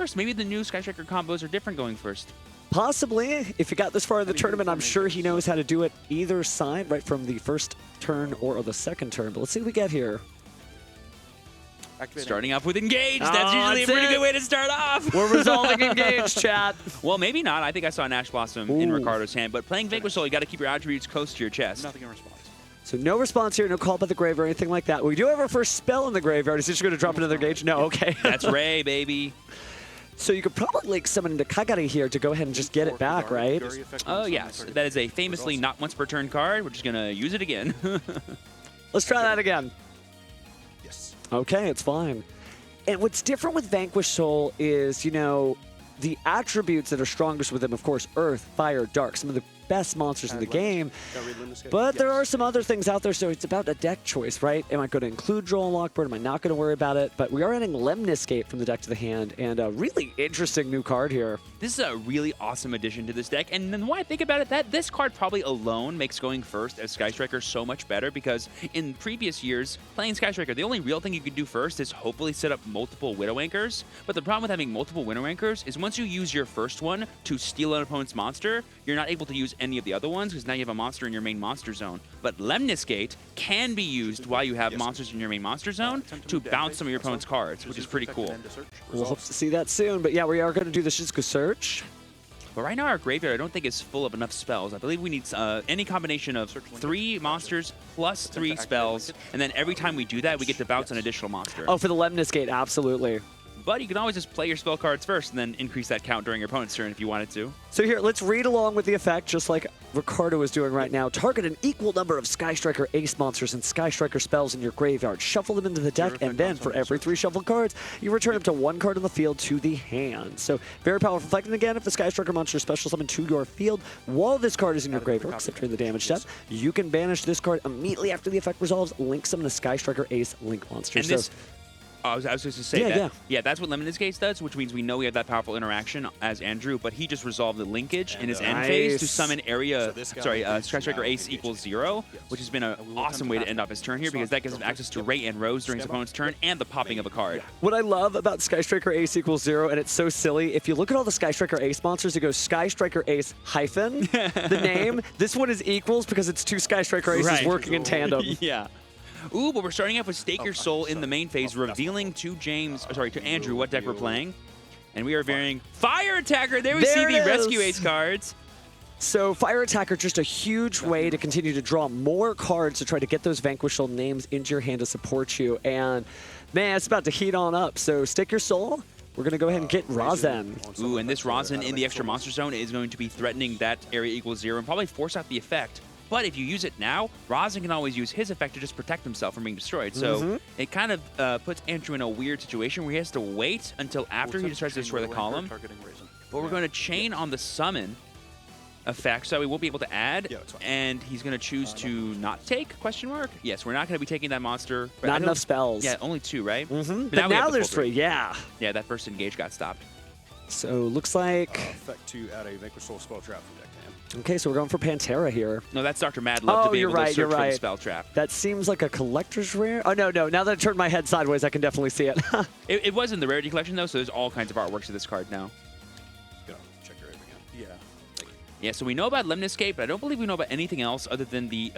first. Maybe the new Sky Striker combos are different going first. Possibly. If you got this far in the tournament, I'm sure he knows how to do it either side, right from the first turn or the second turn. But let's see what we get here. Starting off with Engage. That's usually a pretty good way to start off. We're resolving Engage, chat. Well, maybe not. I think I saw an Ash Blossom in Ricardo's hand. But playing Vanquish Soul, you got to keep your attributes close to your chest. Nothing in response. So no response here, no call by the graveyard or anything like that. We do have our first spell in the graveyard. Is he just going to drop another Engage? No, okay. That's Ray, baby. So you could probably like summon into Kagari here to go ahead and just get it back, right? Oh, yes. That is a famously not once per turn card. We're just going to use it again. Let's try that again. Yes. Okay, it's fine. And what's different with Vanquish Soul is, you know, the attributes that are strongest with him, of course, Earth, Fire, Dark, some of the best monsters in the game. But there are some other things out there, so it's about a deck choice, right? Am I going to include Droll and Lockbird? Am I not going to worry about it? But we are adding Lemniscate from the deck to the hand, and a really interesting new card here. This is a really awesome addition to this deck, and then when I think about it, that this card probably alone makes going first as Sky Striker so much better, because in previous years, playing Sky Striker, the only real thing you could do first is hopefully set up multiple Widow Anchors. But the problem with having multiple Widow Anchors is once you use your first one to steal an opponent's monster, you're not able to use any of the other ones, because now you have a monster in your main monster zone. But Lemniscate can be used while you have monsters in your main monster zone to bounce some of your opponent's cards, which is pretty cool. We'll hope to see that soon. But yeah, we are going to do the Shizuku Search. But right now our graveyard I don't think is full of enough spells. I believe we need any combination of 3 monsters plus 3 spells, and then every time we do that, we get to bounce an additional monster. Oh, for the Lemniscate, absolutely. But you can always just play your spell cards first and then increase that count during your opponent's turn if you wanted to. So here, let's read along with the effect, just like Ricardo is doing right now. Target an equal number of Sky Striker Ace monsters and Sky Striker spells in your graveyard. Shuffle them into the deck, and then for every 3 shuffled cards, you return up to 1 card on the field to the hand. So very powerful effect. And again, if the Sky Striker monster is special summoned to your field while this card is in your graveyard, except during the damage step, you can banish this card immediately after the effect resolves. Link summon a Sky Striker Ace Link monster. And this, I was just to say that's what Lemniscate does, which means we know we have that powerful interaction as Andrew, but he just resolved the linkage in his end phase to summon Sky Striker Ace equals 0, which has been an awesome way to end off his turn here, because that gives him access to Ray and Rose during his opponent's turn and the popping of a card. What I love about Sky Striker Ace equals 0, and it's so silly, if you look at all the Sky Striker Ace monsters, it goes Sky Striker Ace hyphen, the name. This one is equals because it's 2 Sky Striker Aces working in tandem. Yeah. Ooh, but we're starting off with Stake Your Soul in the main phase, revealing to Andrew what deck we're playing. And we are varying Fire Attacker. There we see the Rescue Ace cards. So Fire Attacker, just a huge way to continue to draw more cards to try to get those Vanquish Soul names into your hand to support you. And man, it's about to heat on up. So Stake Your Soul. We're going to go ahead and get Razen. Ooh, and this Razen in the extra monster zone is going to be threatening that area equals 0 and probably force out the effect. But if you use it now, Razen can always use his effect to just protect himself from being destroyed. So it kind of puts Andrew in a weird situation where he has to wait until after he just tries to destroy the column. But we're going to chain on the summon effect, so we won't be able to add. And he's going to choose to not take, question mark? Yes, we're not going to be taking that monster. Not enough spells. Yeah, only 2, right? But now there's 3, yeah. Yeah, that first engage got stopped. So looks like... effect to add a Vanquish Soul spell trap from deck to hand. Okay, so we're going for Pantera here. No, that's Dr. Mad Love to be able to search for the spell trap. That seems like a collector's rare. Oh, no. Now that I turned my head sideways, I can definitely see it. It was in the rarity collection, though, so there's all kinds of artworks of this card now. Check your again. Yeah. Yeah, so we know about Lemniscate, but I don't believe we know about anything else other than the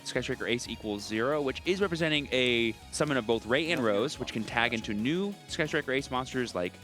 Sky Striker Ace equals 0, which is representing a summon of both Ray and Rose, which can tag into new Sky Striker Ace monsters like...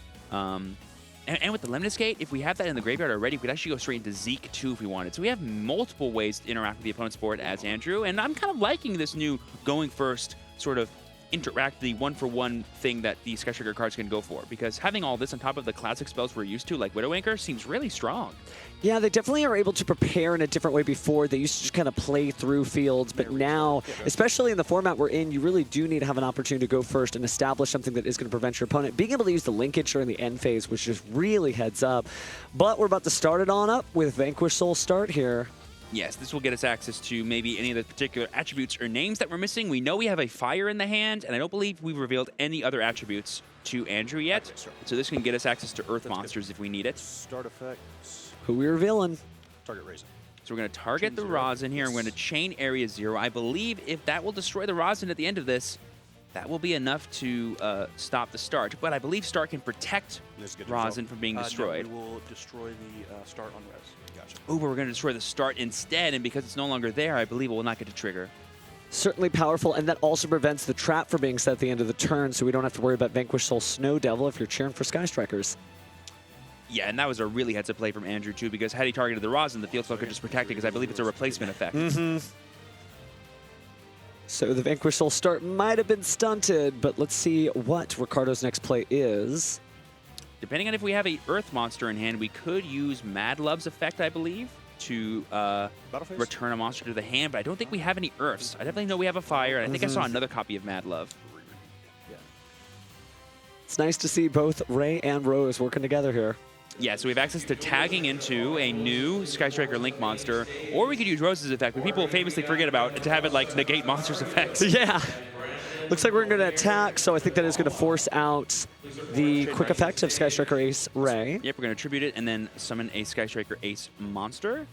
And with the Lemniscate, if we have that in the graveyard already, we could actually go straight into Zeke too if we wanted. So we have multiple ways to interact with the opponent's board as Andrew, and I'm kind of liking this new going first sort of interact, the one-for-one thing that the Sky Striker cards can go for, because having all this on top of the classic spells we're used to, like Widow Anchor, seems really strong. Yeah, they definitely are able to prepare in a different way before. They used to just kind of play through fields, but now, especially in the format we're in, you really do need to have an opportunity to go first and establish something that is going to prevent your opponent. Being able to use the linkage during the end phase was just really heads up. But we're about to start it on up with Vanquish Soul start here. Yes, this will get us access to maybe any of the particular attributes or names that we're missing. We know we have a Fire in the hand, and I don't believe we've revealed any other attributes to Andrew yet. So this can get us access to Earth monsters if we need it. Start effects. Who we revealing? Target Razen. So we're going to target the Razen here, and we're going to chain area 0. I believe if that will destroy the Razen at the end of this, That will be enough to stop the start, but I believe start can protect This is good Rosin from being destroyed. No, we will destroy the start on res. Gotcha. Oh, but we're going to destroy the start instead, and because it's no longer there, I believe it will not get to trigger. Certainly powerful, and that also prevents the trap from being set at the end of the turn, so we don't have to worry about Vanquish Soul Snow Devil if you're cheering for Sky Strikers. Yeah, and that was a really heads-up play from Andrew, too, because had he targeted the Rosin, the field spell could just protect it, because I believe it's a replacement effect. So the Vanquish Soul start might have been stunted, but let's see what Ricardo's next play is. Depending on if we have a Earth monster in hand, we could use Mad Love's effect, I believe, to return a monster to the hand, but I don't think we have any Earths. I definitely know we have a Fire, and I think I saw another copy of Mad Love. It's nice to see both Ray and Rose working together here. Yeah, so we have access to tagging into a new Sky Striker Link monster, or we could use Rose's effect, but people famously forget about to have it like negate monsters' effects. Yeah. Looks like we're going to attack, so I think that is going to force out the quick effect of Sky Striker Ace Ray. Yep, we're going to tribute it and then summon a Sky Striker Ace monster.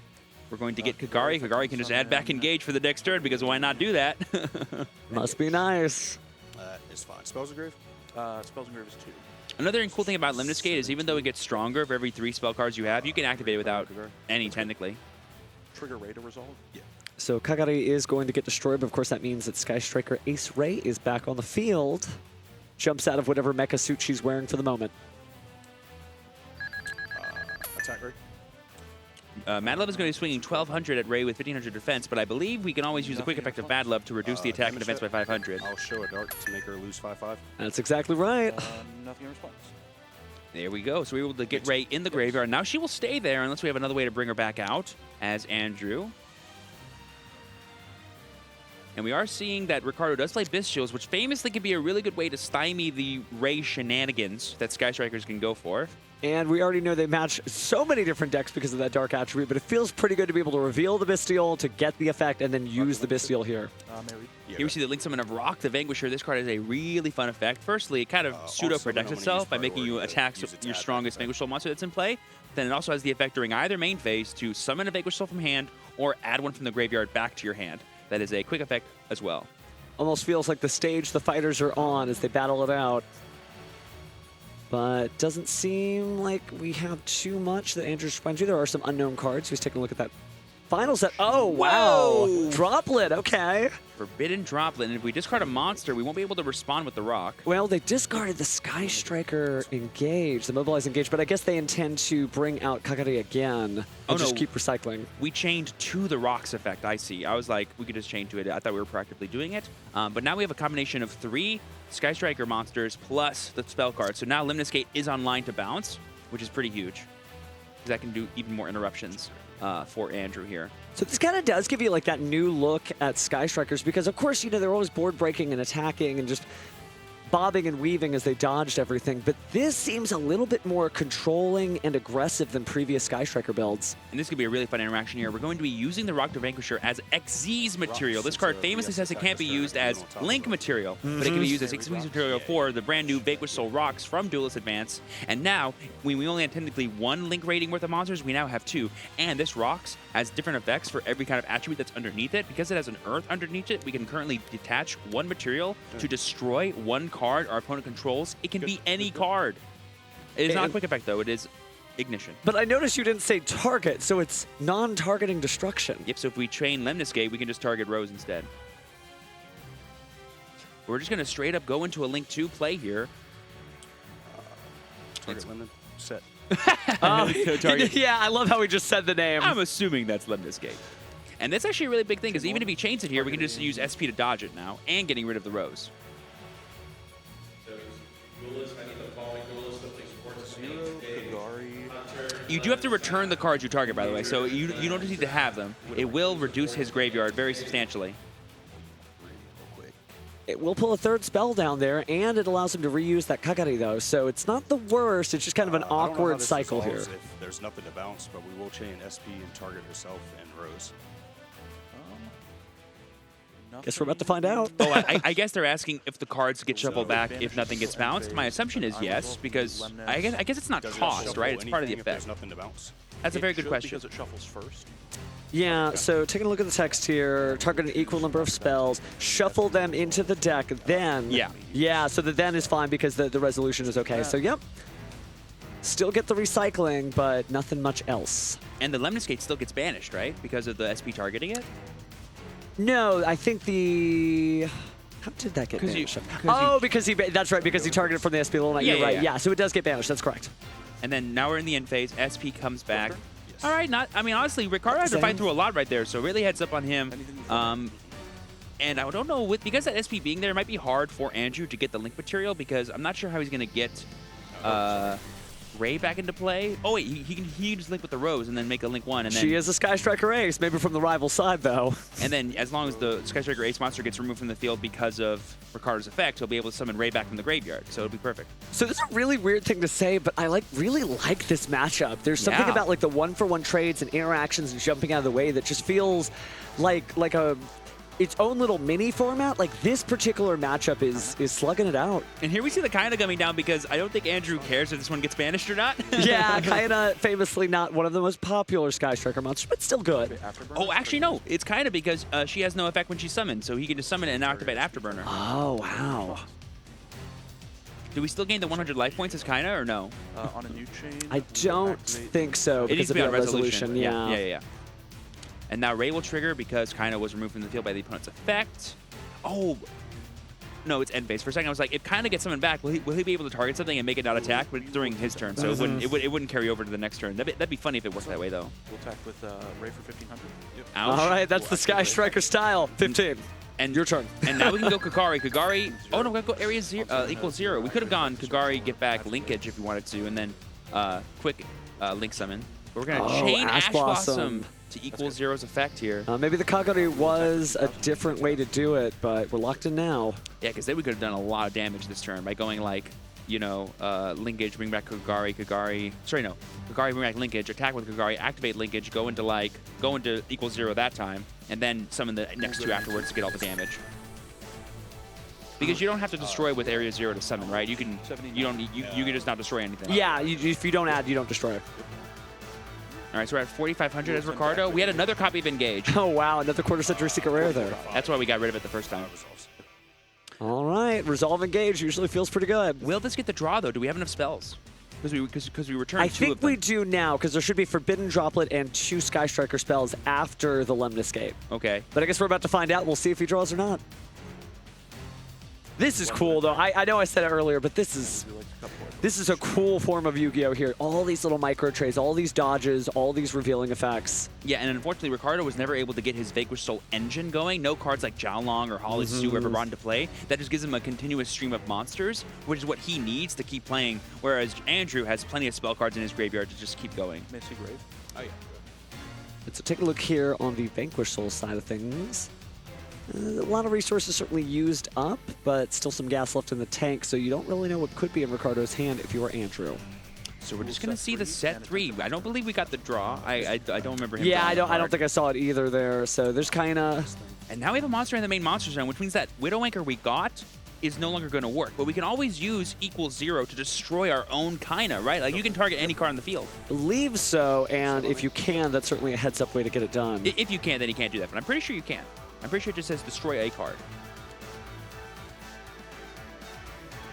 We're going to get Kagari. Kagari can just add back Engage for the next turn, because why not do that? Must be nice. It's fine. Spells Engrave? Spells and Grave is 2. Another cool thing about Limnus Gate is even though it gets stronger for every 3 spell cards you have, you can activate it without any, technically. Trigger Ray to resolve? Yeah. So Kagari is going to get destroyed, but of course that means that Sky Striker Ace Ray is back on the field. Jumps out of whatever mecha suit she's wearing for the moment. Attack Ray? Mad Love is going to be swinging 1,200 at Ray with 1,500 defense, but I believe we can always use the quick effect of Mad Love to reduce the attack and defense by 500. I'll show a dart to make her lose 5/5. That's exactly right. Nothing in response. There we go. So we were able to get Ray in the graveyard. Now she will stay there unless we have another way to bring her back out as Andrew. And we are seeing that Ricardo does play Bystials, which famously can be a really good way to stymie the Ray shenanigans that Sky Strikers can go for. And we already know they match so many different decks because of that dark attribute, but it feels pretty good to be able to reveal the Bystial to get the effect and then use the Bystial here. Mary. Here we see the Link Summon of Rock the Vanquisher. This card has a really fun effect. Firstly, it kind of pseudo-protects itself by making you attack your strongest Vanquish Soul monster that's in play. Then it also has the effect during either main phase to summon a Vanquish Soul from hand or add one from the graveyard back to your hand. That is a quick effect as well. Almost feels like the stage the fighters are on as they battle it out. But doesn't seem like we have too much that Andrew's trying to do. There are some unknown cards. He's taking a look at that final set. Oh, wow. Whoa. Droplet, okay. Forbidden Droplet, and if we discard a monster, we won't be able to respond with the rock. Well, they discarded the Sky Striker Engage, the Mobilize Engage, but I guess they intend to bring out Kagari again and just keep recycling. We chained to the rocks effect, I see. I was like, we could just chain to it. I thought we were proactively doing it. But now we have a combination of 3 Sky Striker monsters plus the spell card. So now Limnus Gate is online to bounce, which is pretty huge. Because that can do even more interruptions for Andrew here. So this kind of does give you like that new look at Sky Strikers because, of course, you know, they're always board breaking and attacking and just bobbing and weaving as they dodged everything. But this seems a little bit more controlling and aggressive than previous Sky Striker builds. And this could be a really fun interaction here. We're going to be using the Rock to Vanquisher as Xyz material. This card famously says it can't be used as Link material, but it can be used as Xyz material for the brand new Vanquish Soul rocks from Duelist Advance. And now, when we only had technically 1 Link rating worth of monsters, we now have 2. And this rocks has different effects for every kind of attribute that's underneath it. Because it has an Earth underneath it, we can currently detach 1 material to destroy 1 card our opponent controls. It can be any card. It is not a quick effect, though. It is Ignition. But I noticed you didn't say target, so it's non-targeting destruction. Yep, so if we chain Lemnis Gate, we can just target Rose instead. We're just going to straight up go into a Link 2 play here. Target Lemon. Set. Yeah, I love how we just said the name. I'm assuming that's Lemnis Gate. And that's actually a really big thing, because even if he chains it here, we can just use SP to dodge it now, and getting rid of the Rose. You do have to return the cards you target, by the way, so you don't just need to have them. It will reduce his graveyard very substantially. It will pull a 3rd spell down there, and it allows him to reuse that Kagari, though, so it's not the worst. It's just kind of an awkward cycle here. If there's nothing to bounce, but we will chain SP and target herself and Rose. Guess we're about to find out. Oh, I guess they're asking if the cards get shuffled back if nothing gets bounced. My assumption is yes, because I guess it's not cost, right? It's part of the effect. There's nothing to bounce. That's a very good question. Because it shuffles first. Yeah, so taking a look at the text here, target an equal number of spells, shuffle them into the deck, then... Yeah. Yeah, so the then is fine because the resolution is okay. So, yep. Still get the recycling, but nothing much else. And the Lemniscate still gets banished, right? Because of the SP targeting it? No, I think the... How did that get 'Cause you- banished? 'cause Because he... That's right, because he targeted from the SP Little Knight. Yeah, You're yeah, right. yeah. Yeah, so it does get banished. That's correct. And then now we're in the end phase. SP comes back. Yes. All right, I mean, honestly, Ricardo has to fight through a lot right there, so really heads up on him. And I don't know, because that SP being there, it might be hard for Andrew to get the link material because I'm not sure how he's going to get Ray back into play. Oh, wait, he can just link with the Rose and then make a link 1. And then, She is a Sky Striker Ace, maybe from the rival side, though. And then as long as the Sky Striker Ace monster gets removed from the field because of Ricardo's effect, he'll be able to summon Ray back from the graveyard, so it'll be perfect. So this is a really weird thing to say, but I really like this matchup. There's something Yeah. about like the one-for-one trades and interactions and jumping out of the way that just feels like a its own little mini format. Like this particular matchup is slugging it out. And here we see the Kaina coming down because I don't think Andrew cares if this one gets banished or not. Yeah, Kaina famously not one of the most popular Sky Striker monsters, but still good. Oh, actually, no. It's Kaina because she has no effect when she's summoned, so he can just summon it and activate Afterburner. Oh, wow. Do we still gain the 100 life points as Kaina or no? On a new chain. I don't think so It needs because to of be on that resolution. Yeah. Yeah. And now Ray will trigger because Kaina was removed from the field by the opponent's effect. Oh, no, it's end phase. For a second, I was like, if Kaina gets summoned back, will he be able to target something and make it not attack? But during his turn, so it wouldn't carry over to the next turn. That'd be funny if it worked that way, though. We'll attack with Ray for 1,500. Yep. Ouch. All right, that's the Sky Striker style. 15. And Your turn. And now we can go Kagari. Kagari. Oh no, we gotta go area 0 equals 0. We could have gone Kagari, get back linkage if we wanted to, and then quick link summon. But we're gonna chain Ash Ash Blossom. Blossom to equal 0's effect here. Maybe the Kagari was a different way to do it, but we're locked in now. Yeah, because then we could have done a lot of damage this turn by going like, you know, linkage, bring back Kagari. Sorry, no. Kagari, bring back linkage, attack with Kagari, activate linkage, go into equal 0 that time, and then summon the next 2 afterwards to get all the damage. Because you don't have to destroy with area 0 to summon, right? You can just not destroy anything. Yeah, if you don't add, you don't destroy. All right, so we're at 4,500 as Ricardo. We had another copy of Engage. Oh, wow, another quarter century secret rare there. That's why we got rid of it the first time. All right, Resolve Engage usually feels pretty good. Will this get the draw, though? Do we have enough spells? Because we returned I 2 of think them. we do now, because there should be Forbidden Droplet and 2 Sky Striker spells after the Lemniscape. Okay. But I guess we're about to find out. We'll see if he draws or not. This is cool, though. I know I said it earlier, but this is a cool form of Yu-Gi-Oh! Here. All these little micro trays, all these dodges, all these revealing effects. Yeah, and unfortunately, Ricardo was never able to get his Vanquish Soul engine going. No cards like Jiaolong or Holly Sue ever brought into play. That just gives him a continuous stream of monsters, which is what he needs to keep playing, whereas Andrew has plenty of spell cards in his graveyard to just keep going. Macy Grave. Oh, yeah. So take a look here on the Vanquish Soul side of things. A lot of resources certainly used up, but still some gas left in the tank, so you don't really know what could be in Ricardo's hand if you were Andrew. So we're just going to see the set 3. I don't believe we got the draw. I don't remember him Yeah, drawing I the don't think I saw it either there, so there's kind of... And now we have a monster in the main monster zone, which means that Widow Anchor we got is no longer going to work. But we can always use equal 0 to destroy our own Kaina, right? Like, you can target any card on the field. Believe so, and if you can, that's certainly a heads-up way to get it done. If you can, then you can't do that. But I'm pretty sure you can. I'm pretty sure it just says destroy a card.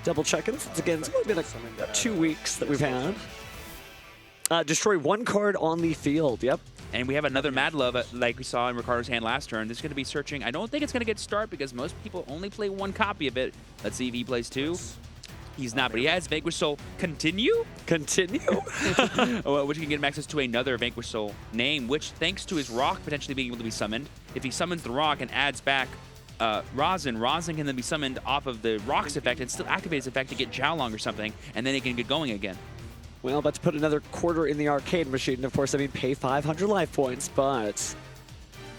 Double checking, since again, it's only been 2 weeks that we've had. Destroy 1 card on the field, yep. And we have another Mad Love, like we saw in Ricardo's hand last turn. This is going to be searching. I don't think it's going to get start because most people only play 1 copy of it. Let's see if he plays 2. He's not, but he has Vanquish Soul. Continue? Continue? Which can get him access to another Vanquish Soul name, which, thanks to his Rock potentially being able to be summoned, if he summons the Rock and adds back Rosin can then be summoned off of the Rock's effect and still activate his effect to get Jiaolong or something, and then he can get going again. Well, about to put another quarter in the arcade machine. Of course, I mean, pay 500 life points, but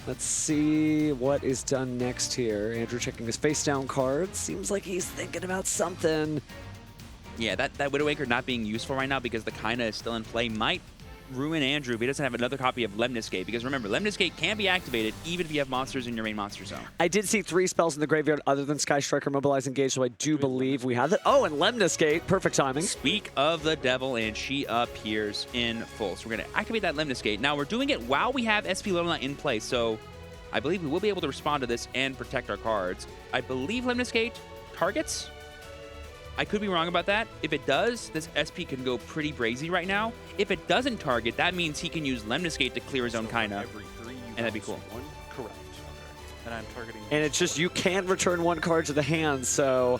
let's see what is done next here. Andrew checking his face-down cards. Seems like he's thinking about something. Yeah, that Widow Anchor not being useful right now because the Kaina is still in play might ruin Andrew if he doesn't have another copy of Lemniscate, because remember, Lemniscate can be activated even if you have monsters in your main monster zone. I did see 3 spells in the graveyard other than Sky Striker, Mobilize, Engage, so I do believe we have it. Oh, and Lemniscate, perfect timing. Speak of the devil, and she appears in full. So we're going to activate that Lemniscate. Now, we're doing it while we have SP Little Knight in place, so I believe we will be able to respond to this and protect our cards. I believe Lemniscate targets. I could be wrong about that. If it does, this SP can go pretty brazy right now. If it doesn't target, that means he can use Lemniscate to clear his own Kaina, and that'd be cool. One correct. And I'm targeting. And it's just you can return 1 card to the hand, so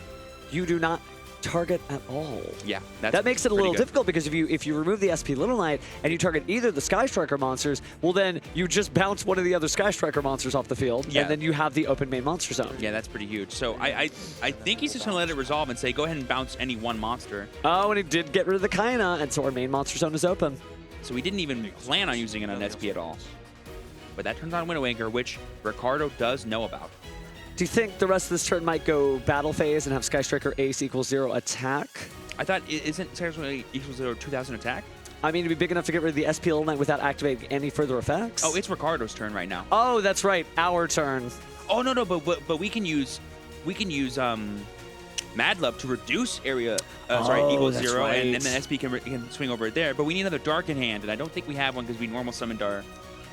you do not target at all. Yeah, that makes it a pretty little good. difficult, because if you remove the SP Little Knight and you target either the Sky Striker monsters, well then you just bounce one of the other Sky Striker monsters off the field, Yeah. and then you have the open main monster zone. Yeah, that's pretty huge. So I think he's just going to let it resolve and say, go ahead and bounce any one monster. Oh, and he did get rid of the Kaina, and so our main monster zone is open. So we didn't even plan on using it on SP at all. But that turns on Widowmaker, which Ricardo does know about. Do you think the rest of this turn might go battle phase and have Sky Striker Ace equals 0 attack? I thought, isn't Sky Striker equals 0 2000 attack? I mean, to be big enough to get rid of the SP Little Knight without activating any further effects? Oh, it's Ricardo's turn right now. Oh, that's right, our turn. Oh no, but we can use Mad Love to reduce area equals that's 0, right. and then SP can swing over it there. But we need another Dark in hand, and I don't think we have one because we normal summoned our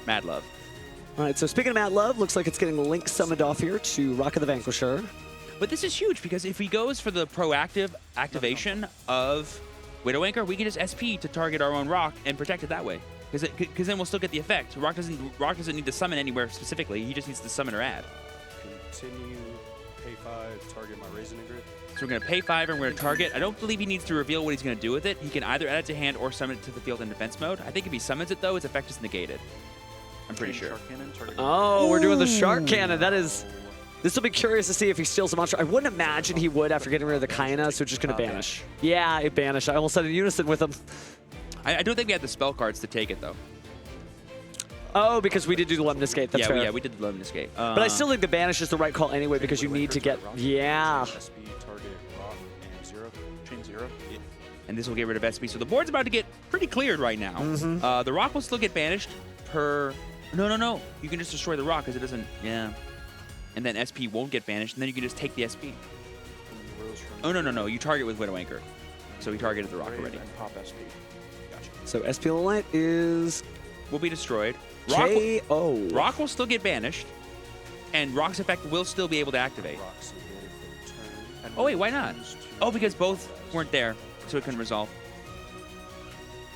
Mad Love. All right, so speaking of Mad Love, looks like it's getting Link summoned off here to Rock of the Vanquisher. But this is huge because if he goes for the proactive activation of Widowmaker, we can just SP to target our own Rock and protect it that way. Because then we'll still get the effect. Rock doesn't need to summon anywhere specifically. He just needs to summon or add. Continue, pay 5, target my Raisin Grid. So we're going to pay 5 and we're going to target. I don't believe he needs to reveal what he's going to do with it. He can either add it to hand or summon it to the field in defense mode. I think if he summons it, though, its effect is negated. I'm pretty sure. Shark Cannon, targeting. Oh, we're doing the Shark Cannon. That is... This will be curious to see if he steals a monster. I wouldn't imagine he would after getting rid of the Kaina, so it's just going to banish. Yeah, it banished. I almost said in unison with him. I don't think we had the spell cards to take it, though. Oh, because we did do the Lemniscate. That's fair. Yeah, we did the Lemniscate. But I still think the banish is the right call anyway, because you need to get... Yeah. SP, target, rock, and 0. Chain 0. Yeah. And this will get rid of SP. So the board's about to get pretty cleared right now. The Rock will still get banished per... No. You can just destroy the Rock because it doesn't... Yeah. And then SP won't get banished, and then you can just take the SP. Oh, no. You target with Widowmaker. So we targeted the Rock already. And pop SP. Gotcha. So SP Little Knight is... Will be destroyed. KO. Rock will still get banished, and Rock's effect will still be able to activate. Rock's available for the turn. And Oh, wait, why not? Use to- Oh, because both weren't there, so it couldn't resolve.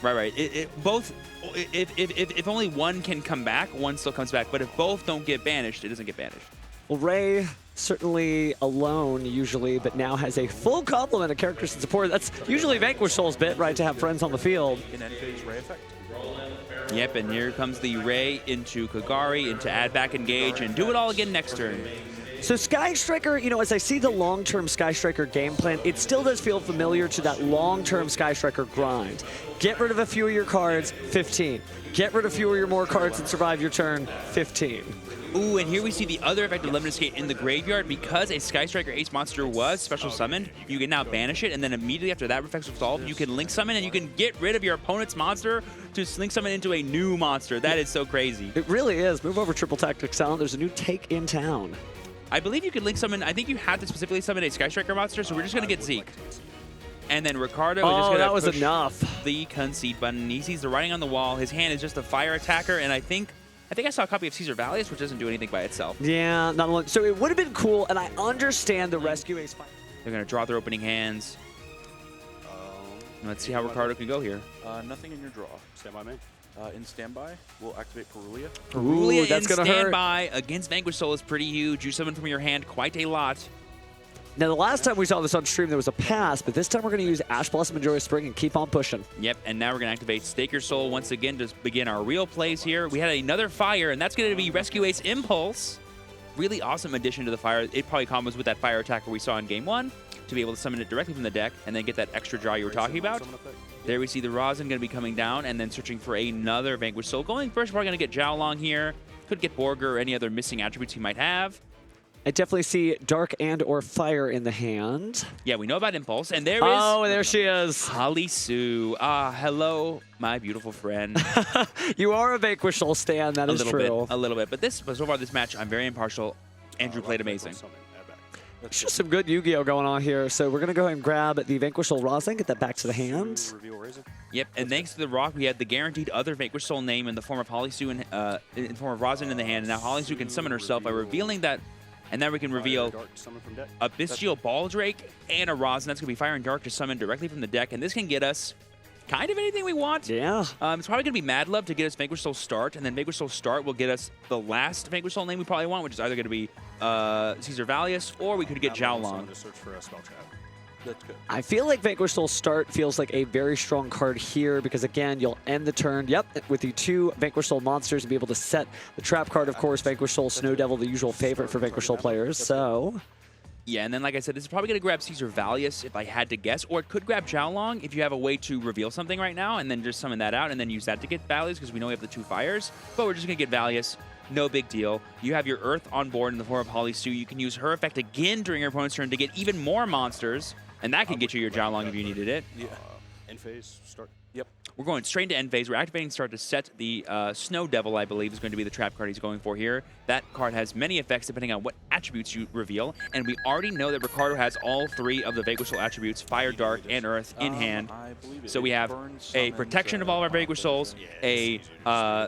Right. If only one can come back, one still comes back. But if both don't get banished, it doesn't get banished. Well, Ray, certainly alone usually, but now has a full complement of characters and support. That's usually Vanquish Soul's bit, right, to have friends on the field. In end phase, Ray effect. Yep, and here comes the Ray into Kagari, into add back engage, and do it all again next turn. So Sky Striker, you know, as I see the long-term Sky Striker game plan, it still does feel familiar to that long-term Sky Striker grind. Get rid of a few of your cards, 15. Get rid of a few of your more cards and survive your turn, 15. Ooh, and here we see the other effect of Lemniscate in the graveyard. Because a Sky Striker Ace monster was special summoned, you can now banish it, and then immediately after that effect's resolved, you can link summon, and you can get rid of your opponent's monster to link summon into a new monster. That is so crazy. It really is. Move over Triple Tactics Sound. There's a new take in town. I believe you can link summon, I think you have to specifically summon a Sky Striker monster, so we're just going to get Zeke. And then Ricardo is just going to that was push enough. the concede button. He sees the writing on the wall. His hand is just a fire attacker, and I think I saw a copy of Caesar Valius, which doesn't do anything by itself. Yeah, not alone. So it would have been cool, and I understand the Rescue Ace. They're going to draw their opening hands. Let's see how Ricardo can go here. Nothing in your draw. Stand by, man. In standby, we'll activate Perulia. Perulia that's in gonna hurt. standby against Vanquish Soul is pretty huge. You summon from your hand quite a lot. Now, the last time we saw this on stream, there was a pass, but this time we're going to use Ash Blossom and Joyous Spring and keep on pushing. Yep, and now we're going to activate Stake Your Soul once again to begin our real plays here. We had another fire, and that's going to be Rescue Ace Impulse. Really awesome addition to the fire. It probably combos with that fire attacker we saw in Game 1 to be able to summon it directly from the deck and then get that extra draw you were talking about. There we see the Rosin going to be coming down and then searching for another Vanquish Soul. Going first, we're probably going to get Jiao Long here. Could get Borger or any other missing attributes he might have. I definitely see dark and or fire in the hand. Yeah, we know about Impulse, and there is Oh, there she is. Holly Sue. Hello, my beautiful friend. You are a Vanquish Soul stan, that is true. A little bit. But so far this match, I'm very impartial. Andrew played amazing. There's just some good Yu-Gi-Oh going on here. So we're going to go ahead and grab the Vanquish Soul Rosin, get that back to the hand. Yep, and thanks to the rock, we had the guaranteed other Vanquish Soul name in the form of Holly Sue in the form of Rosin in the hand. And now Holly Sue can summon herself by revealing that, and then we can reveal a Bystial Baldrake and a Rosin. That's going to be Fire and Dark to summon directly from the deck, and this can get us kind of anything we want. Yeah. It's probably going to be Mad Love to get us Vanquish Soul Start, and then Vanquish Soul Start will get us the last Vanquish Soul name we probably want, which is either going to be Caesar Valius, or we could get Xiaolong. That's good. I feel like Vanquish Soul Start feels like a very strong card here because, again, you'll end the turn, with the 2 Vanquish Soul monsters and be able to set the trap card, of course, Vanquish Soul Snow Devil, the usual favorite for Vanquish Soul players. So, yeah, and then like I said, this is probably going to grab Caesar Valius if I had to guess, or it could grab Xiaolong if you have a way to reveal something right now and then just summon that out and then use that to get Valius because we know we have the 2 fires, but we're just going to get Valius. No big deal. You have your Earth on board in the form of Holly Sue. You can use her effect again during your opponent's turn to get even more monsters, and that can get you your Xiaolong if you needed it. Yeah. End phase, start. Yep. We're going straight into end phase. We're activating Start to set the Snow Devil, I believe, is going to be the trap card he's going for here. That card has many effects depending on what attributes you reveal, and we already know that Ricardo has all 3 of the Vanquish Soul attributes, Fire, Dark, and Earth, in hand. So we have a protection of all of our Vanquish Souls, a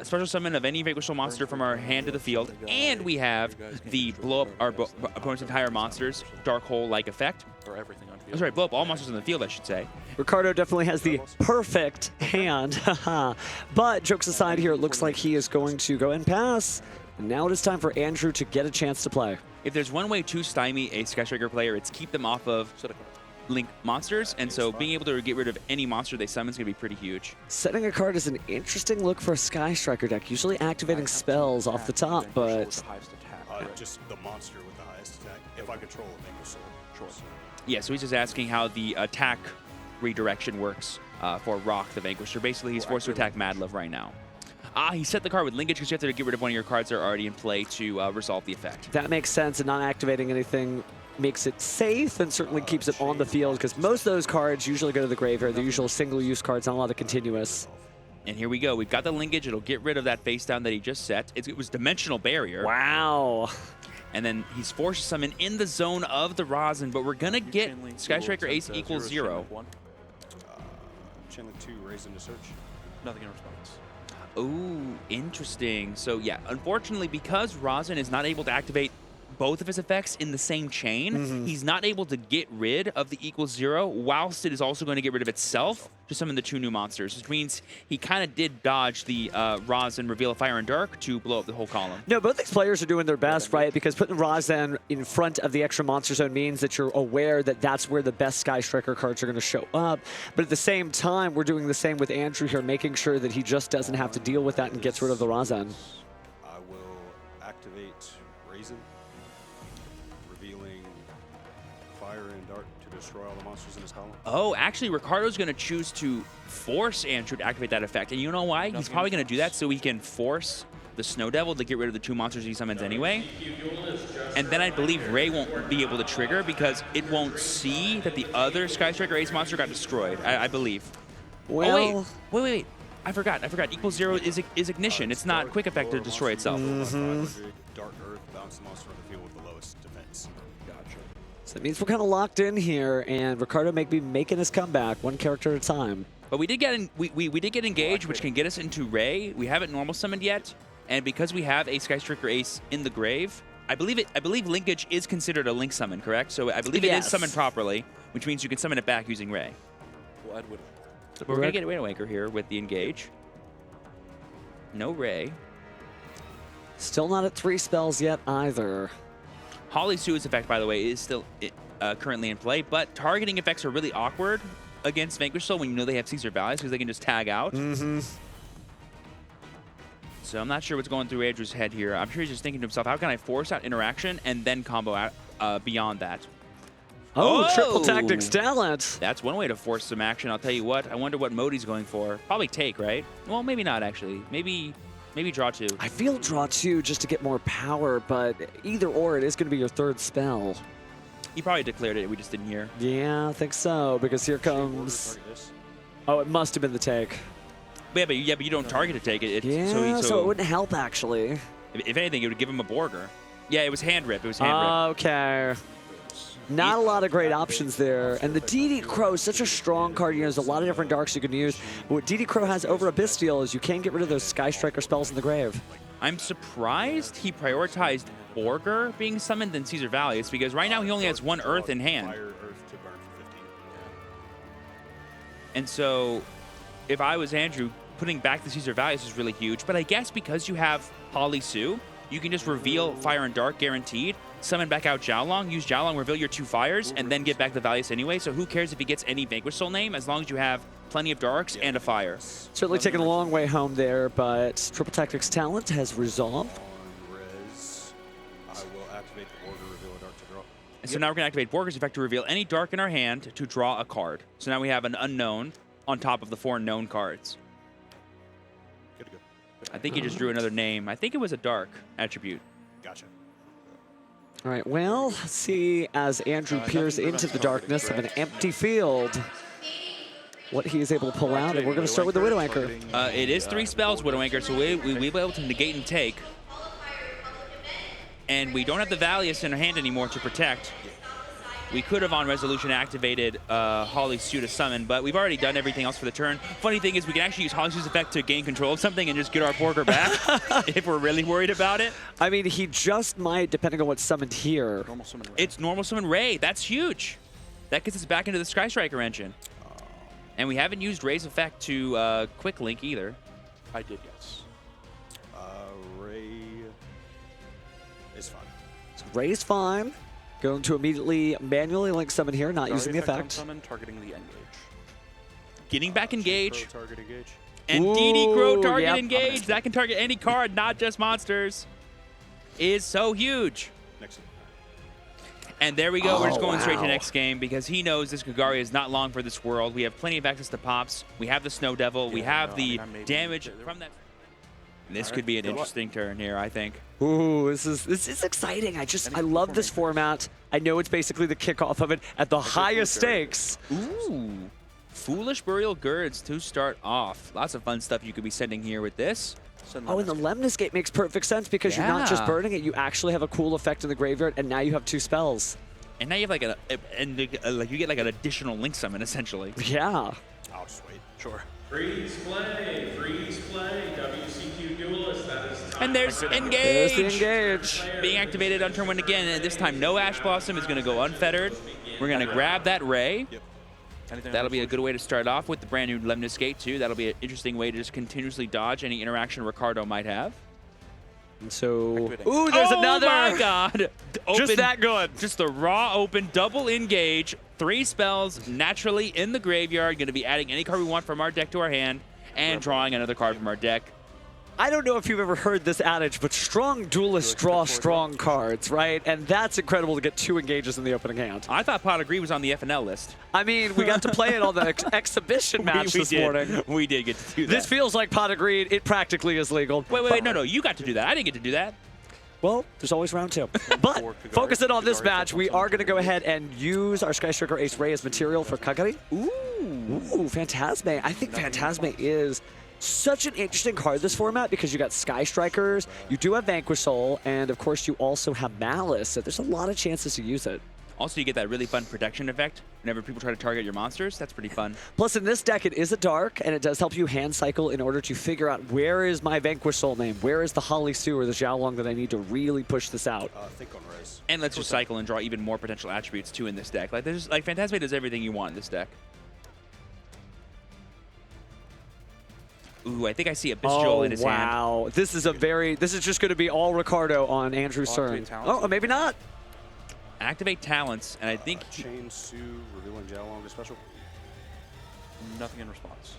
special summon of any Vanquish Soul monster from our hand to the field, and we have the blow up our opponent's entire monsters, Dark Hole-like effect. Or everything on field. That's right, blow up all monsters on the field, I should say. Ricardo definitely has the perfect hand. But jokes aside here, it looks like he is going to go and pass. And now it is time for Andrew to get a chance to play. If there's one way to stymie a Sky Striker player, it's keep them off of Link monsters, and so being able to get rid of any monster they summon is going to be pretty huge. Setting a card is an interesting look for a Sky Striker deck, usually activating spells off the top, but... Just the monster with the highest attack. If I control a Vanquish Soul. Sure. Yeah, so he's just asking how the attack redirection works for Rock the Vanquisher. Basically, he's forced to attack Mad Love right now. He set the card with linkage because you have to get rid of one of your cards that are already in play to resolve the effect. That makes sense, and not activating anything makes it safe and certainly keeps it on the field because most of those cards usually go to the graveyard. They're usual single-use cards, not a lot of continuous. And here we go. We've got the linkage. It'll get rid of that face down that he just set. It was Dimensional Barrier. Wow. And then he's forced to summon in the zone of the Rosin, but we're going to get Sky Striker Ace equals 0. Chainlink 2, raise into search. Nothing in response. Ooh, interesting. So yeah, unfortunately, because Rosin is not able to activate both of his effects in the same chain, he's not able to get rid of the equals 0, whilst it is also going to get rid of itself to summon the 2 new monsters, which means he kind of did dodge the Rosin reveal of Fire and Dark to blow up the whole column. No, both these players are doing their best, right? Because putting Rosin in front of the extra monster zone means that you're aware that that's where the best Sky Striker cards are going to show up. But at the same time, we're doing the same with Andrew here, making sure that he just doesn't have to deal with that and gets rid of the Rosin. I will activate Raisin, revealing Fire and Dark to destroy all the monsters in his column. Oh, actually, Ricardo's going to choose to force Andrew to activate that effect. And you know why? He's probably going to do that so he can force the Snow Devil to get rid of the 2 monsters he summons anyway. And then I believe Ray won't be able to trigger because it won't see that the other Sky Striker Ace monster got destroyed, I believe. Well, Oh, wait. I forgot. Equals 0 is Ignition. It's not Quick Effect to destroy itself. Dark Earth, bounce the monster on the field with the lowest defense. Gotcha. so that means we're kind of locked in here, and Ricardo may be making his comeback one character at a time. But we did get we did get Engaged, which can get us into Ray. We haven't normal summoned yet, and because we have a Sky Striker Ace in the grave, I believe Linkage is considered a Link summon, correct? So I believe it is summoned properly, which means you can summon it back using Ray. Well, Ed would. So we're gonna get Waymaker here with the Engage. No Ray. Still not at 3 spells yet either. Holly Sue's effect, by the way, is still currently in play, but targeting effects are really awkward against Vanquish Soul when you know they have Caesar Valius because they can just tag out. So I'm not sure what's going through Andrew's head here. I'm sure he's just thinking to himself, how can I force out interaction and then combo out beyond that? Oh, triple tactics talent. That's one way to force some action, I'll tell you what. I wonder what mode he's going for. Probably take, right? Well, maybe not, actually. Maybe Maybe draw 2. I feel draw 2 just to get more power, but either or, it is going to be your third spell. He probably declared it. We just didn't hear. Yeah, I think so, because here comes... Oh, it must have been the take. But you don't target to take it. Yeah, so it wouldn't help, actually. If anything, it would give him a Borger. Yeah, it was hand rip. It was hand rip. Okay. Not a lot of great options there. And the DD Crow is such a strong card. You know, there's a lot of different darks you can use. But what DD Crow has over a Bystial is you can get rid of those Sky Striker spells in the grave. I'm surprised he prioritized Borger being summoned than Caesar Valius, because right now he only has 1 Earth in hand. Fire Earth to burn for 15. And so if I was Andrew, putting back the Caesar Valius is really huge. But I guess because you have Holly Sue, you can just reveal Fire and Dark guaranteed, summon back out Jiaolong, use Jiaolong, reveal your 2 fires, and then get back the Valius anyway. So who cares if he gets any Vanquish Soul name, as long as you have plenty of Darks and a Fire. Certainly taking a long way home there, but Triple Tactics talent has resolved. On res, I will activate the order, reveal a dark to draw. And so now we're going to activate Borger's effect to reveal any Dark in our hand to draw a card. So now we have an unknown on top of the 4 known cards. Good. I think he just drew another name. I think it was a Dark attribute. Gotcha. All right, well, let's see as Andrew peers into the darkness of an empty field, what he is able to pull out, and we're going to start with the Widow Anchor. It is 3 spells, Widow Anchor, so we'll be able to negate and take. And we don't have the Valius in our hand anymore to protect. We could have on Resolution activated Holly Sue to summon, but we've already done everything else for the turn. Funny thing is we can actually use Holly Sue's effect to gain control of something and just get our Borger back if we're really worried about it. I mean, he just might, depending on what's summoned here. Normal summon Ray. It's normal summon Ray. That's huge. That gets us back into the Sky Striker engine. And we haven't used Ray's effect to Quick Link either. I did, yes. Ray is fine. So Ray's fine. Going to immediately manually link summon here, not using the On effect. summon, targeting the engage. Getting back engage. Crow target engage. And Ooh, DD Crow target yep. engage. That can target any card, not just monsters. Is so huge. Next one. And there we go. We're just Oh, going straight to wow. next game because he knows this Kagari is not long for this world. We have plenty of access to pops. We have the Snow Devil. We Yeah, have no, I the mean, I maybe- damage from that. This could be an good luck. interesting turn here, I think. Ooh, this is exciting. I love this format. I know it's basically the kickoff of it at the highest stakes. Ooh. Foolish Burial Girds to start off. Lots of fun stuff you could be sending here with this. Send Oh, and the Lemnis Gate makes perfect sense because you're not just Yeah. burning it, you actually have a cool effect in the graveyard, and now you have 2 spells. And now you have like like you get like an additional link summon essentially. Yeah. I'll just wait. Sure. Freeze play, WCQ duelist, that is time. And there's There's the engage engage. being activated on turn 1 again, and this time no Ash Blossom is going to go unfettered. We're going to grab that Ray. Anything That'll on be a resolution? good way to start off with the brand new Lemnis Gate too. That'll be an interesting way to just continuously dodge any interaction Ricardo might have. And so, Activating. ooh, there's oh another. my God! Just that good. Just the raw open double engage. 3 spells naturally in the graveyard. Going to be adding any card we want from our deck to our hand and drawing another card from our deck. I don't know if you've ever heard this adage, but strong duelists draw strong cards, right? And that's incredible to get 2 engages in the opening hand. I thought Pot Agree was on the FNL list. I mean, we got to play it on the exhibition match this morning. We did get to do that. This feels like pot agreed. It practically is legal. Wait, no, you got to do that. I didn't get to do that. Well, there's always round 2. But For Kagari. focusing on this Kagari match, takes we on are going to go summon. ahead and use our Sky Striker Ace Ray as material for Kagari. Ooh. Ooh, Phantasme. I think Phantasme is such an interesting card this format because you got Sky Strikers, you do have Vanquish Soul, and of course you also have Malice, so there's a lot of chances to use it. Also, you get that really fun protection effect whenever people try to target your monsters. That's pretty fun. Plus, in this deck, it is a dark, and it does help you hand cycle in order to figure out where is my Vanquish Soul name, where is the Holly Sue or the Jiaolong that I need to really push this out. Think on res. And let's just cycle and draw even more potential attributes too in this deck. Like there's like Phantasme does everything you want in this deck. Ooh, I think I see a Bystial in his hand. wow. This is just going to be all Ricardo on Andrew's turn. Activate talents. Oh, maybe not. Activate talents, and I think Chain Sue, revealing Jiaolong to special. Nothing in response.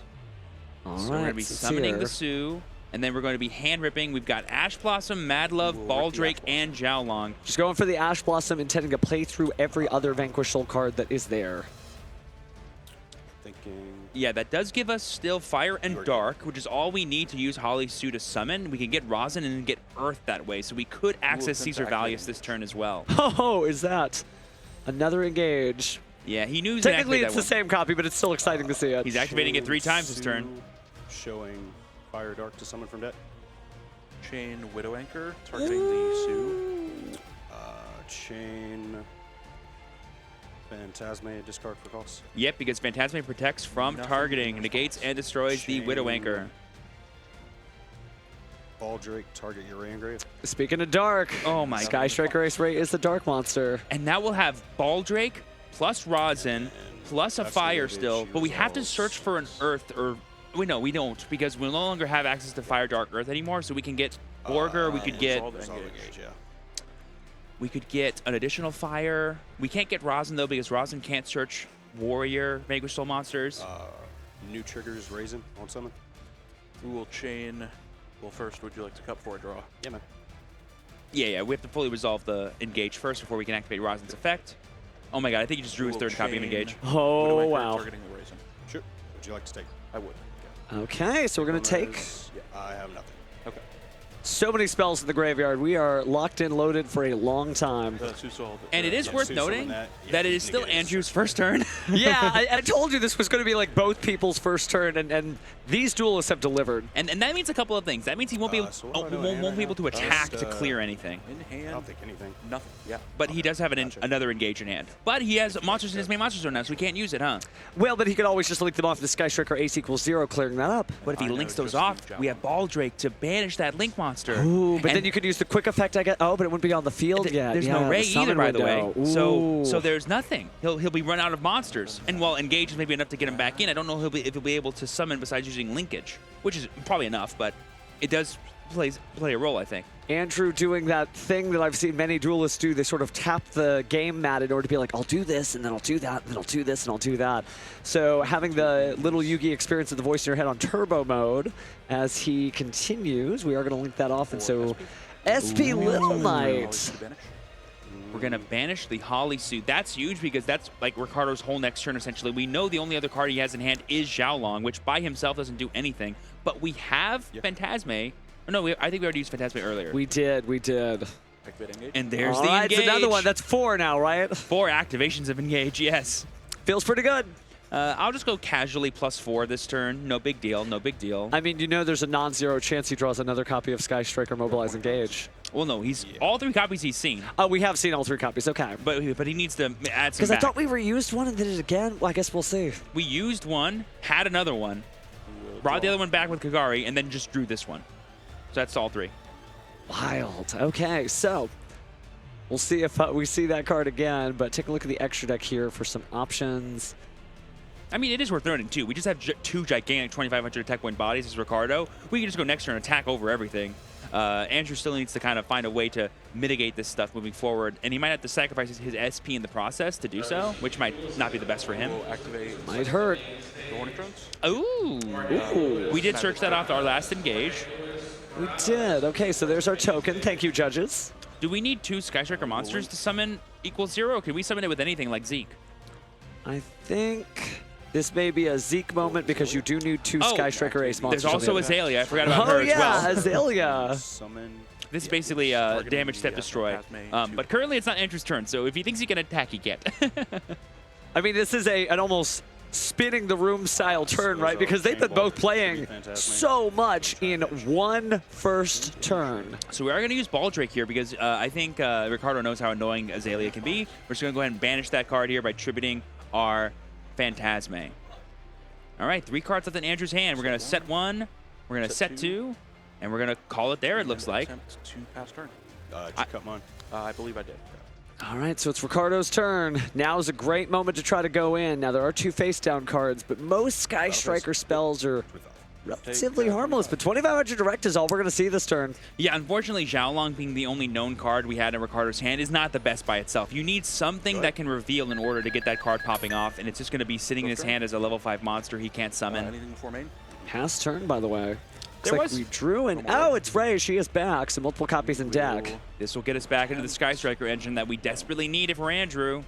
All so. We're going to be let's see summoning here. the Sue, and then we're going to be hand ripping. We've got Ash Blossom, Mad Love, We'll Ball rip the Drake, Ash Blossom. and Jiaolong. Just going for the Ash Blossom, intending to play through every other Vanquish Soul card that is there. Thinking Yeah, that does give us still Fire and Dark, which is all we need to use Holly Sue to summon. We can get Rosin and get Earth that way, so we could access Caesar Valius this turn as well. Oh, is that another engage? Yeah, he knew Technically, exactly it's the same copy, but it's still exciting to see it. He's activating it 3 times this turn. Showing Fire Dark to summon from deck. Chain Widow Anchor, targeting the Sue. Chain Phantasme, discard for cost. Yep, because Phantasme protects from Nothing targeting, in negates and destroys the Widow Anchor. Ball Drake, target your Engrave. Speaking of dark, Oh my Sky god. Striker Ace Ray is the dark monster. And now we'll have Baldrake plus Rosin plus a Fire still, but we have to search for an Earth or... Wait, no, we don't, because we no longer have access to Fire, Dark, Earth anymore, so we can get Borger, we could get... Resolve engage, yeah. We could get an additional Fire. We can't get Rosin, though, because Rosin can't search Warrior, Vanquish Soul monsters. New triggers, Raisin on summon. We will chain. Well, first, would you like to cut for a draw? Yeah, man. Yeah, we have to fully resolve the Engage first before we can activate Rosin's effect. Oh my god, I think he just drew his We will 3rd copy of chain Engage. Oh, Widow Anchor, wow. Targeting the Raisin. Sure. Would you like to take? I would. Okay, so we're going to take I have nothing. Okay. so many spells in the graveyard. We are locked in, loaded for a long time. Sue Soul. And it is Yeah, worth Sue noting summoned that. Yeah, that it you is can still get it. Andrew's first turn. Yeah, I told you this was going to be like both people's first turn, and these duelists have delivered. And that means a couple of things. That means he won't be able, So what do I do? won't be able to attack Just, to clear anything. In I hand. don't think anything. Nothing. Yeah. But he does have Gotcha. another Engage in hand. But he has monsters in his main monster zone now, so we can't use it, huh? Well, but he could always just link them off the Sky Striker Ace equals 0, clearing that up. What if he I know, links those just off? huge We have Baldrake to banish that Link monster. Ooh, but And then you could use the quick effect, I guess. Oh, but it wouldn't be on the field yet. There's Yeah, no the Ray either, summon by the way. window. So Ooh. there's nothing. He'll be run out of monsters. And while Engage is maybe enough to get him back in, I don't know if he'll be able to summon besides using Linkage, which is probably enough, but it does play a role, I think. Andrew doing that thing that I've seen many duelists do. They sort of tap the game mat in order to be like, I'll do this, and then I'll do that, and then I'll do this, and I'll do that. So having the little Yugi experience of the voice in your head on turbo mode as he continues, we are going to link that off. And so SP Little Knight. We're going to banish the Holly Suit. That's huge because that's like Ricardo's whole next turn, essentially. We know the only other card he has in hand is Xiaolong, which by himself doesn't do anything. But we have Phantasme. Oh, no, I think we already used Phantasme earlier. We did. Activate Engage. And there's All the right, Engage. it's another one. That's 4 now, right? 4 activations of Engage, yes. Feels pretty good. I'll just go casually +4 this turn. No big deal, no big deal. I mean, you know there's a non-zero chance he draws another copy of Sky Striker Mobilize Engage. Well, no, he's all 3 copies he's seen. Oh, we have seen all 3 copies. Okay. But he needs to add some Because I back. thought we reused one and did it again. Well, I guess we'll see. We used one, had another one, brought the other one back with Kagari, and then just drew this one. So that's all 3. Wild. Okay, so we'll see if we see that card again, but take a look at the extra deck here for some options. I mean, it is worth noting, too. We just have 2 gigantic 2,500 attack point bodies as Ricardo. We can just go next turn and attack over everything. Andrew still needs to kind of find a way to mitigate this stuff moving forward, and he might have to sacrifice his SP in the process to do so, which might not be the best for him. We'll activate Might hurt. the Horny Thrones. Ooh. We did search that off our last Engage. We did. Okay, so there's our token. Thank you, judges. Do we need 2 Sky Striker monsters to summon =0, or can we summon it with anything like Zeke? I think this may be a Zeke moment because you do need 2 Sky Striker Ace monsters. There's also on the other. Azalea. I forgot about Oh, her as yeah, well. Azalea. Summon. This is basically damage, step, destroy. But currently it's not Andrew's turn, so if he thinks he can attack, he can't. I mean, this is an almost spinning the room style turn, right? Because they've been both playing so much in one first turn. So we are going to use Baldrake here because I think Ricardo knows how annoying Azalea can be. We're just going to go ahead and banish that card here by tributing our Phantasme. All right, 3 cards left in Andrew's hand. We're going to set 1, we're going to set 2, and we're going to call it there, it looks like. Attempt to pass turn. Did you cut mine? I believe I did. All right, so it's Ricardo's turn. Now is a great moment to try to go in. Now, there are 2 face-down cards, but most Sky Striker spells are relatively harmless, but 2,500 Direct is all we're going to see this turn. Yeah, unfortunately, Xiaolong being the only known card we had in Ricardo's hand is not the best by itself. You need something that can reveal in order to get that card popping off, and it's just going to be sitting in his hand as a level 5 monster he can't summon. Anything before main? Pass turn, by the way. There Looks like we drew, and oh, it's Ray. She is back, so multiple copies in deck. This will get us back into the Sky Striker engine that we desperately need if we're Andrew. All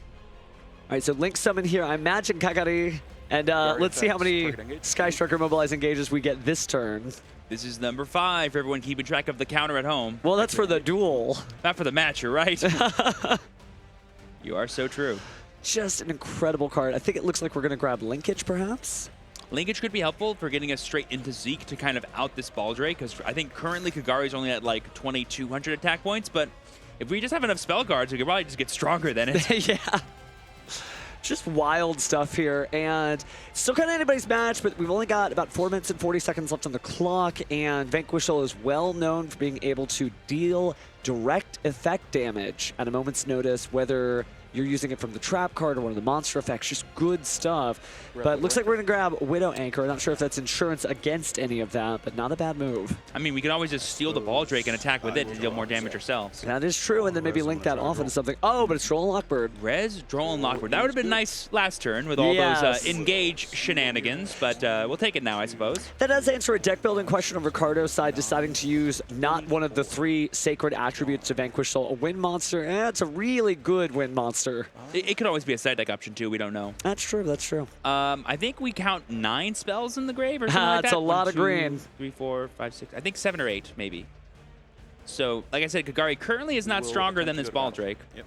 right, so Link summon here. I imagine Kagari And let's see how many Sky Striker Mobilize engages we get this turn. This is number 5 for everyone keeping track of the counter at home. Well, that's for the duel. Not for the match, you're right. You are so true. Just an incredible card. I think it looks like we're going to grab Linkage, perhaps. Linkage could be helpful for getting us straight into Zeke to kind of out this Baldray, because I think currently Kagari's only at like 2,200 attack points, but if we just have enough spell guards, we could probably just get stronger than it. Yeah. Just wild stuff here, and still kind of anybody's match, but we've only got about 4 minutes and 40 seconds left on the clock, and Vanquish Soul is well known for being able to deal direct effect damage at a moment's notice, whether you're using it from the trap card or one of the monster effects. Just good stuff. But it looks like we're going to grab Widow Anchor. Not sure if that's insurance against any of that, but not a bad move. I mean, we can always just steal the Baldrake and attack with it to deal more damage ourselves. That is true, and then maybe link that off into something. Oh, but it's Droll and Lockbird. Res, Droll, and Lockbird. That would have been nice last turn with all those engage shenanigans, but we'll take it now, I suppose. That does answer a deck building question on Ricardo's side, deciding to use not one of the 3 sacred attributes to Vanquish Soul. A wind monster, it's a really good wind monster. It could always be a side deck option too, we don't know. That's true, that's true. I think we count 9 spells in the grave or something like that. That's a lot 1, of 2, green. 3, 4, 5, 6. I think 7 or 8, maybe. So, like I said, Kagari currently is not stronger than this Baldrake. Yep.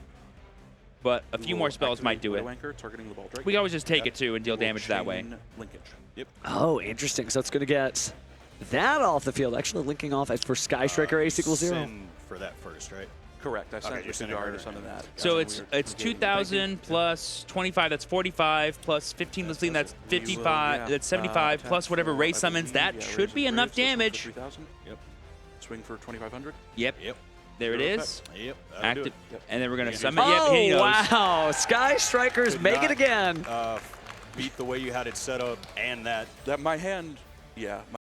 But a few more spells might do it. Anchor, targeting the Baldrake. We can always just take it too and deal We'll damage that way. chain Linkage. Yep. Oh, interesting. So it's going to get that off the field. Actually linking off as for Sky Striker ace equals 0. Send for that first, right? Correct. I sent Okay, the you're sending cigar her. to summon that. So That's it's weird. 2,000 plus 25, that's 45, plus 15, let's see, that's 55, that's 75, plus whatever Ray summons. That should be enough damage. 3,000. Yep. Swing for 2,500. Yep, Yep. there it Zero is. Yep. that'll do Active, it. and then we're going to Yeah, summon. Oh, Yep, he knows. wow. Sky Strikers Could make it not, again. Beat the way you had it set up and that. That my hand, yeah.